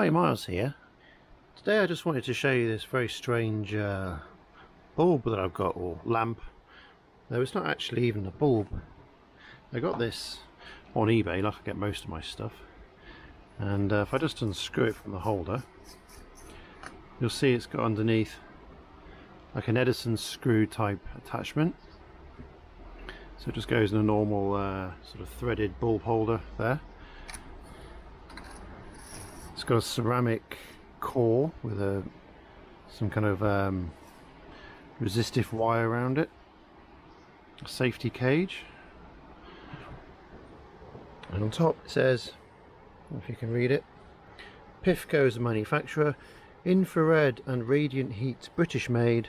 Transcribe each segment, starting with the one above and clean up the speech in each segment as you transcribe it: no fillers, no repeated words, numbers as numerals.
Hi, Miles here. Today I just wanted to show you this very strange bulb that I've got, or lamp. Though it's not actually even a bulb. I got this on eBay, like I get most of my stuff. And if I just unscrew it from the holder, you'll see it's got underneath like an Edison screw type attachment. So it just goes in a normal sort of threaded bulb holder there. It's got a ceramic core with some kind of resistive wire around it, a safety cage, and on top it says, if you can read it, PIFCO is the manufacturer, infrared and radiant heat, British made,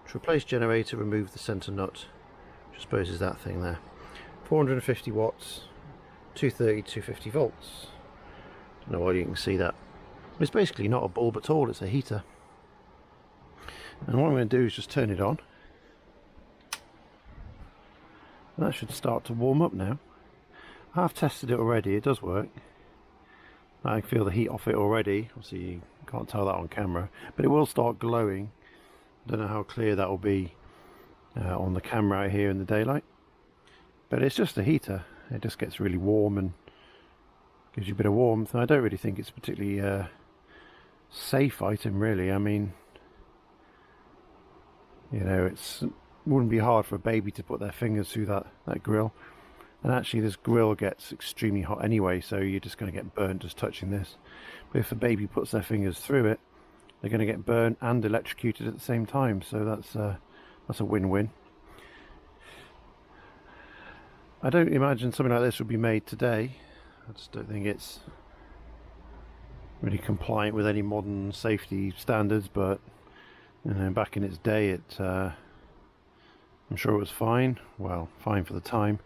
to replace generator, remove the centre nut, which I suppose is that thing there. 450 watts, 230, 250 volts. Don't know why you can see that. It's basically not a bulb at all, it's a heater. And what I'm going to do is just turn it on. And that should start to warm up now. I've tested it already, it does work. I can feel the heat off it already. Obviously you can't tell that on camera, but it will start glowing. I don't know how clear that will be on the camera out here in the daylight. But it's just a heater. It just gets really warm and gives you a bit of warmth. And I don't really think it's a particularly safe item, really. I mean, you know, it wouldn't be hard for a baby to put their fingers through that grill. And actually this grill gets extremely hot anyway, so you're just going to get burnt just touching this. But if a baby puts their fingers through it, they're going to get burnt and electrocuted at the same time, so that's a win-win. I don't imagine something like this would be made today. I just don't think it's really compliant with any modern safety standards, but you know, back in its day I'm sure it was fine. Well, fine for the time.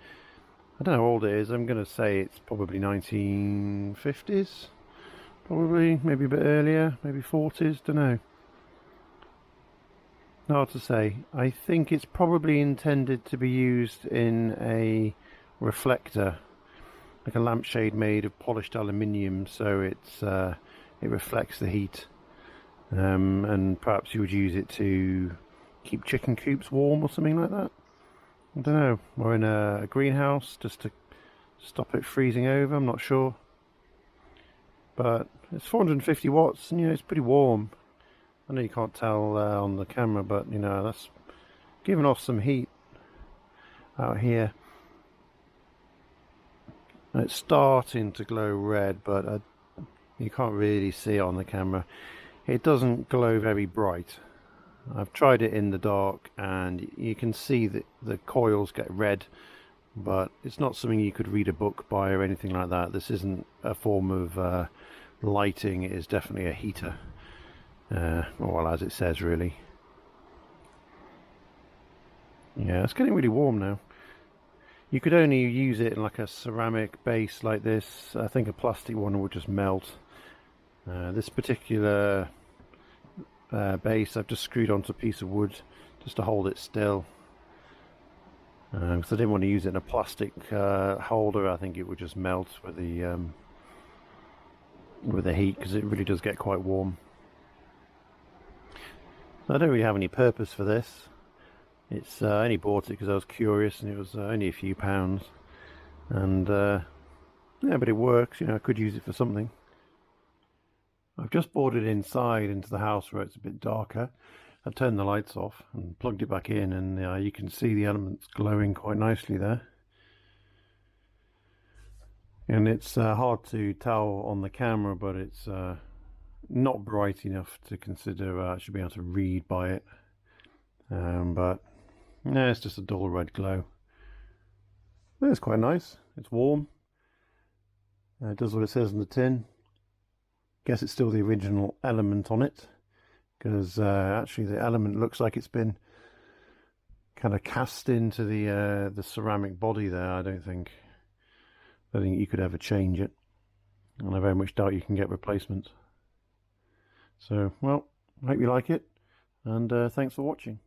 I don't know how old it is. I'm going to say it's probably 1950s, probably, maybe a bit earlier, maybe 40s, don't know. Hard to say. I think it's probably intended to be used in a reflector, like a lampshade made of polished aluminium, so it reflects the heat, and perhaps you would use it to keep chicken coops warm or something like that. I don't know, or in a greenhouse just to stop it freezing over, I'm not sure. But it's 450 watts and you know, it's pretty warm. I know you can't tell on the camera, but you know, that's giving off some heat out here. And it's starting to glow red, but you can't really see it on the camera. It doesn't glow very bright. I've tried it in the dark and you can see that the coils get red, but it's not something you could read a book by or anything like that. This isn't a form of lighting, it is definitely a heater. Well, as it says, really. Yeah, it's getting really warm now. You could only use it in like a ceramic base like this. I think a plastic one would just melt. This particular base I've just screwed onto a piece of wood just to hold it still, because I didn't want to use it in a plastic holder. I think it would just melt with the heat, because it really does get quite warm. So I don't really have any purpose for this. It's I only bought it because I was curious, and it was only a few pounds, and yeah, but it works. You know, I could use it for something. I've just brought it inside into the house where it's a bit darker. I've turned the lights off and plugged it back in, and you can see the elements glowing quite nicely there. And it's hard to tell on the camera, but it's not bright enough to consider I should be able to read by it. But no, it's just a dull red glow. It's quite nice. It's warm. It does what it says on the tin. Guess it's still the original element on it, because actually the element looks like it's been kind of cast into the ceramic body there. I don't think you could ever change it, and I very much doubt you can get replacements. So, well, I hope you like it, and thanks for watching.